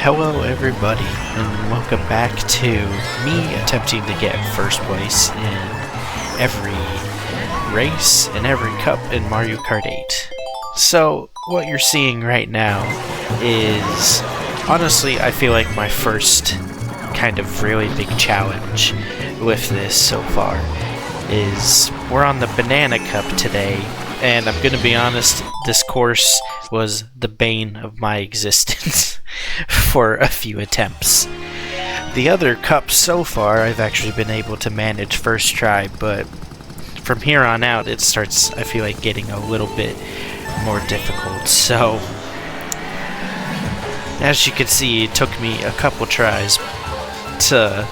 Hello everybody, and welcome back to me attempting to get first place in every race and every cup in Mario Kart 8. So, what you're seeing right now is, honestly, I feel like my first kind of really big challenge with this so far is we're on the Banana Cup today, and I'm gonna be honest, this course was the bane of my existence for a few attempts. The other cups so far I've actually been able to manage first try, but from here on out it starts, I feel like, getting a little bit more difficult. So, as you can see, it took me a couple tries to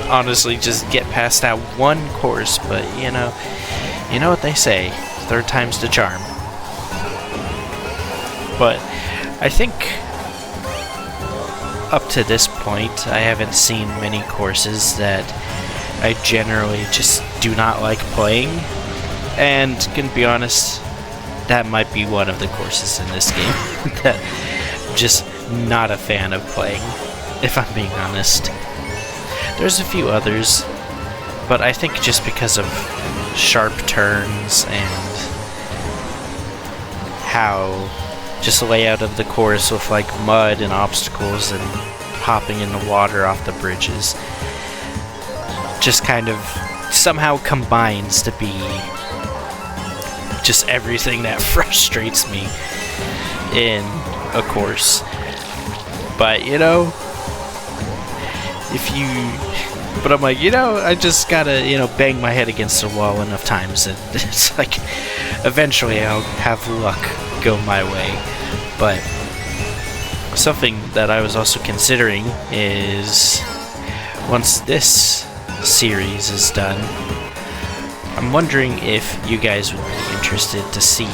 honestly just get past that one course, but you know what they say, third time's the charm. But I think up to this point I haven't seen many courses that I generally just do not like playing, and can be honest, that might be one of the courses in this game that I'm just not a fan of playing, if I'm being honest. There's a few others, but I think just because of sharp turns and how just the layout of the course with like mud and obstacles and hopping in the water off the bridges just kind of somehow combines to be just everything that frustrates me in a course. But but I'm like, I just gotta, bang my head against the wall enough times, and it's like, eventually I'll have luck go my way. But something that I was also considering is, once this series is done, I'm wondering if you guys would be interested to see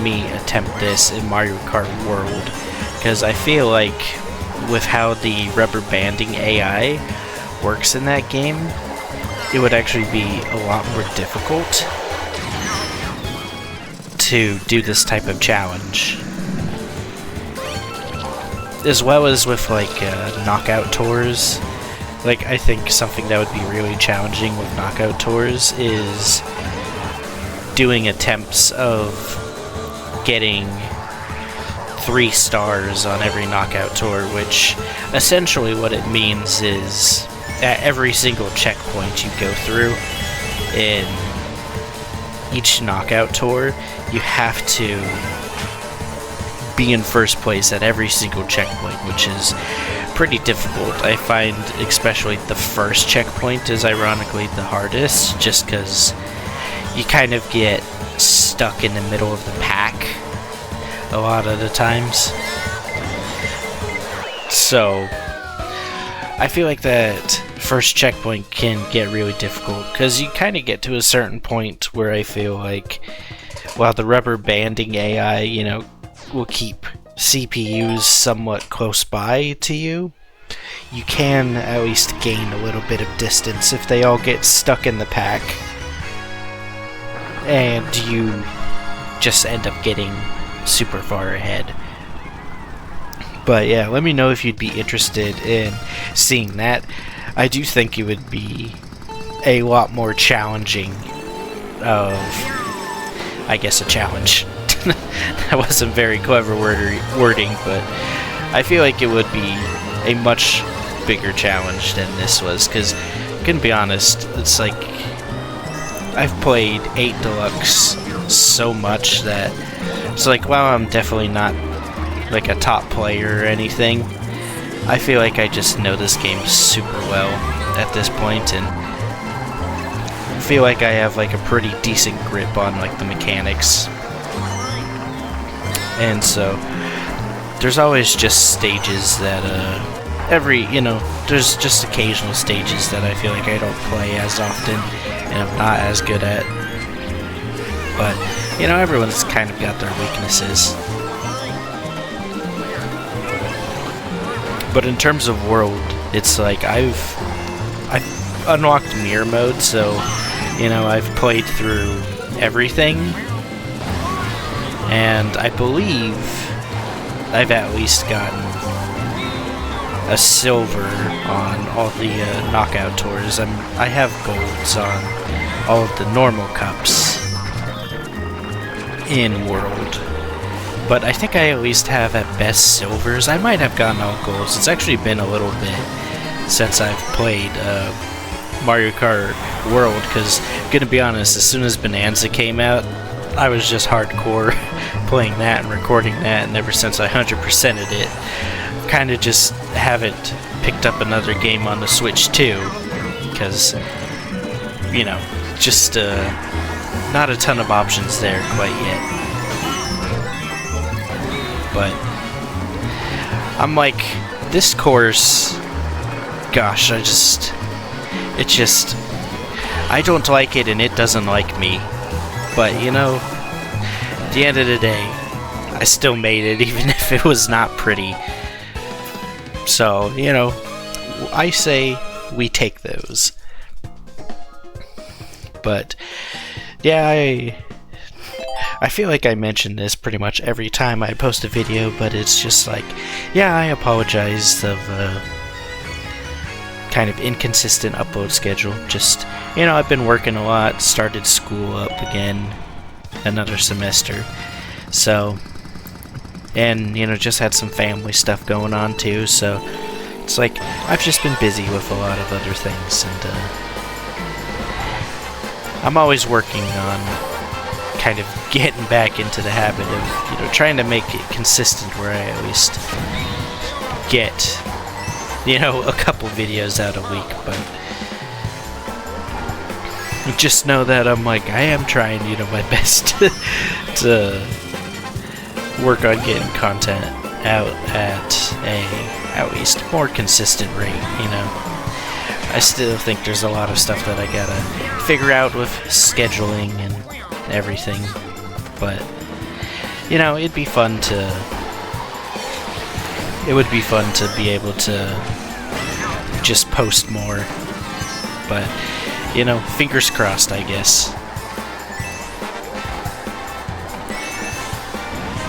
me attempt this in Mario Kart World, because I feel like with how the rubber banding AI works in that game, it would actually be a lot more difficult to do this type of challenge. As well as with knockout tours. Like, I think something that would be really challenging with knockout tours is doing attempts of getting 3 stars on every knockout tour, which essentially what it means is at every single checkpoint you go through in each knockout tour, you have to be in first place at every single checkpoint, which is pretty difficult. I find especially the first checkpoint is ironically the hardest, just because you kind of get stuck in the middle of the pack a lot of the times. So I feel like that first checkpoint can get really difficult, because you kind of get to a certain point where I feel like while the rubber banding AI, will keep CPUs somewhat close by to you, you can at least gain a little bit of distance if they all get stuck in the pack, and you just end up getting super far ahead. But yeah, let me know if you'd be interested in seeing that. I do think it would be a lot more challenging of, I guess, a challenge. That wasn't very clever wording, but I feel like it would be a much bigger challenge than this was, because, gonna be honest, it's like I've played 8 Deluxe so much that it's like, while I'm definitely not like a top player or anything, I feel like I just know this game super well at this point, and I feel like I have like a pretty decent grip on like the mechanics. And so there's always just stages that there's just occasional stages that I feel like I don't play as often and I'm not as good at. But everyone's kind of got their weaknesses. But in terms of world, it's like I've unlocked mirror mode, so I've played through everything, and I believe I've at least gotten a silver on all the knockout tours. I have golds on all of the normal cups in World, but I think I at least have at best silvers. I might have gotten all golds. It's actually been a little bit since I've played Mario Kart World, because, gonna be honest, as soon as Bonanza came out, I was just hardcore playing that and recording that, and ever since I 100%ed it, kind of just haven't picked up another game on the Switch too, because, you know, just not a ton of options there quite yet. But I'm like, this course, gosh, I don't like it and it doesn't like me. But, you know, at the end of the day, I still made it, even if it was not pretty. So, you know, I say we take those. But, yeah, I feel like I mention this pretty much every time I post a video, but it's just like, yeah, I apologize of kind of inconsistent upload schedule. Just, you know, I've been working a lot, started school up again, another semester, so, and, you know, just had some family stuff going on too, so it's like, I've just been busy with a lot of other things, and I'm always working on kind of getting back into the habit of, you know, trying to make it consistent where I at least get, you know, a couple videos out a week. But just know that I'm like, I am trying, you know, my best to work on getting content out at a at least more consistent rate, you know. I still think there's a lot of stuff that I gotta figure out with scheduling and everything, but, you know, it would be fun to be able to just post more, but, you know, fingers crossed, I guess.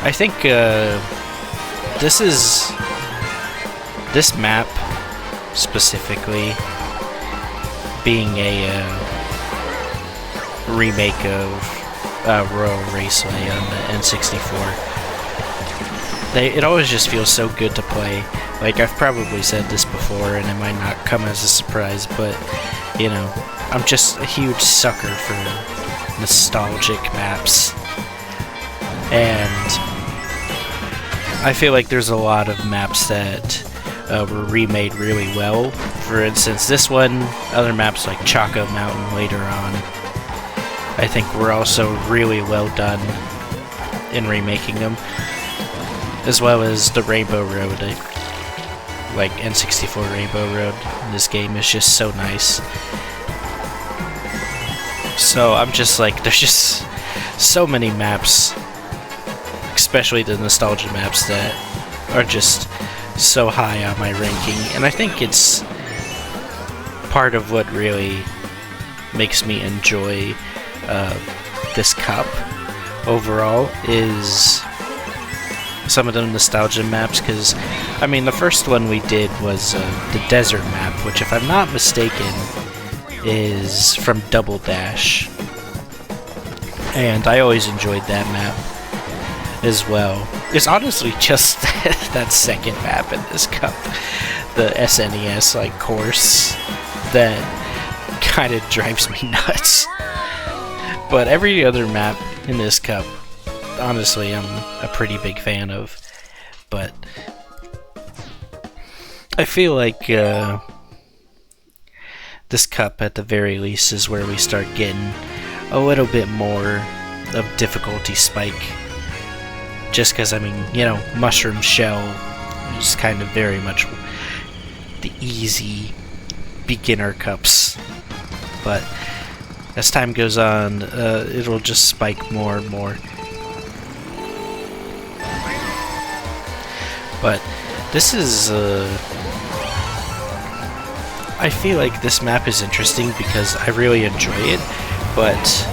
I think this map specifically being a remake of Royal Raceway on the N64. It always just feels so good to play. Like, I've probably said this before, and it might not come as a surprise, but, you know, I'm just a huge sucker for nostalgic maps. And I feel like there's a lot of maps that were remade really well. For instance, this one, other maps like Choco Mountain later on, I think were also really well done in remaking them, as well as the Rainbow Road. Like N64 Rainbow Road in this game is just so nice. So I'm just like, there's just so many maps, especially the nostalgia maps, that are just so high on my ranking, and I think it's part of what really makes me enjoy this cup overall is some of the nostalgia maps, because, I mean, the first one we did was the desert map, which, if I'm not mistaken, is from Double Dash, and I always enjoyed that map as well. It's honestly just that second map in this cup, the SNES like course, that kind of drives me nuts. But every other map in this cup, honestly, I'm a pretty big fan of. But I feel like this cup, at the very least, is where we start getting a little bit more of difficulty spike. Just because, I mean, you know, Mushroom Shell is kind of very much the easy beginner cups. But as time goes on, it'll just spike more and more. But this is, I feel like this map is interesting because I really enjoy it, but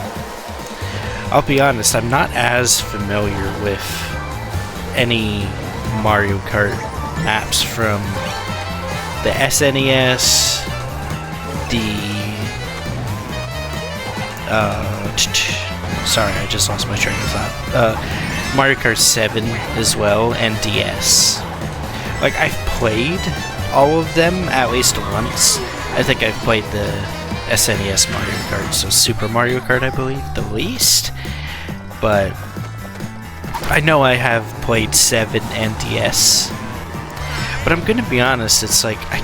I'll be honest, I'm not as familiar with any Mario Kart maps from the SNES, sorry, I just lost my train of thought. Mario Kart 7 as well, and DS. Like, I've played all of them at least once. I think I've played the SNES Mario Kart, so Super Mario Kart, I believe, the least. But I know I have played 7 and DS. But I'm gonna be honest, it's like, I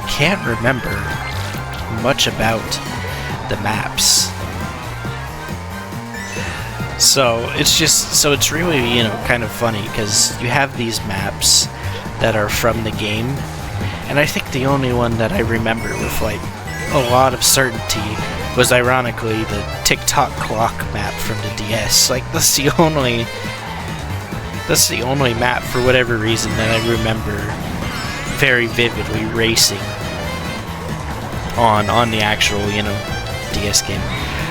can't remember much about the maps. So it's really, you know, kind of funny, because you have these maps that are from the game, and I think the only one that I remember with, like, a lot of certainty was, ironically, the Tick-Tock Clock map from the DS. Like, that's the only map, for whatever reason, that I remember very vividly racing on the actual, you know, DS game.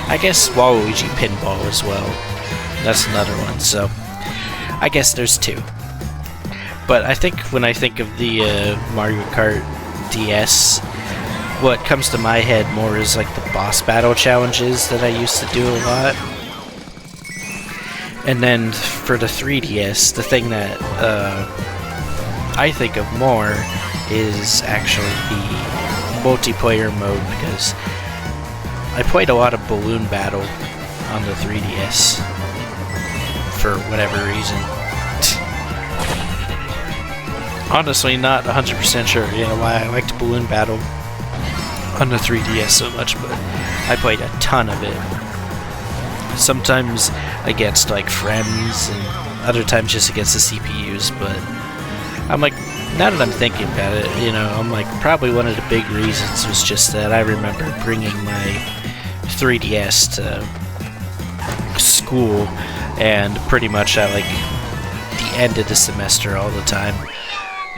I guess Waluigi Pinball as well. That's another one, so I guess there's 2. But I think when I think of the Mario Kart DS, what comes to my head more is like the boss battle challenges that I used to do a lot. And then for the 3DS, the thing that I think of more is actually the multiplayer mode, because I played a lot of Balloon Battle on the 3DS for whatever reason. Honestly, not 100% sure, you know, why I liked Balloon Battle on the 3DS so much, but I played a ton of it. Sometimes against, like, friends, and other times just against the CPUs, but I'm like, now that I'm thinking about it, you know, I'm like, probably one of the big reasons was just that I remember bringing my 3DS to school, and pretty much at, like, the end of the semester all the time,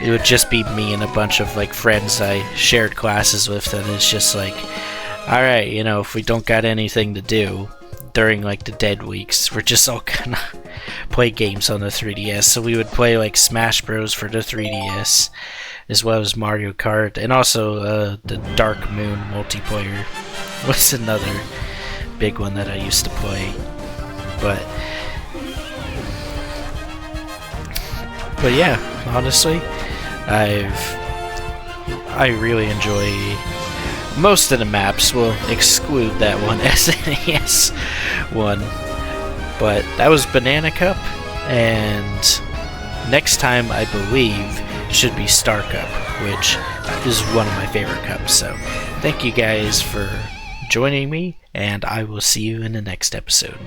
it would just be me and a bunch of, like, friends I shared classes with, and it's just like, alright, you know, if we don't got anything to do during, like, the dead weeks, we're just all gonna play games on the 3DS. So we would play, like, Smash Bros. For the 3DS, as well as Mario Kart, and also the Dark Moon multiplayer was another big one that I used to play. But yeah, honestly, I really enjoy most of the maps. We'll exclude that one SNES one, but that was Banana Cup, and next time I believe should be Star Cup, which is one of my favorite cups. So thank you guys for joining me, and I will see you in the next episode.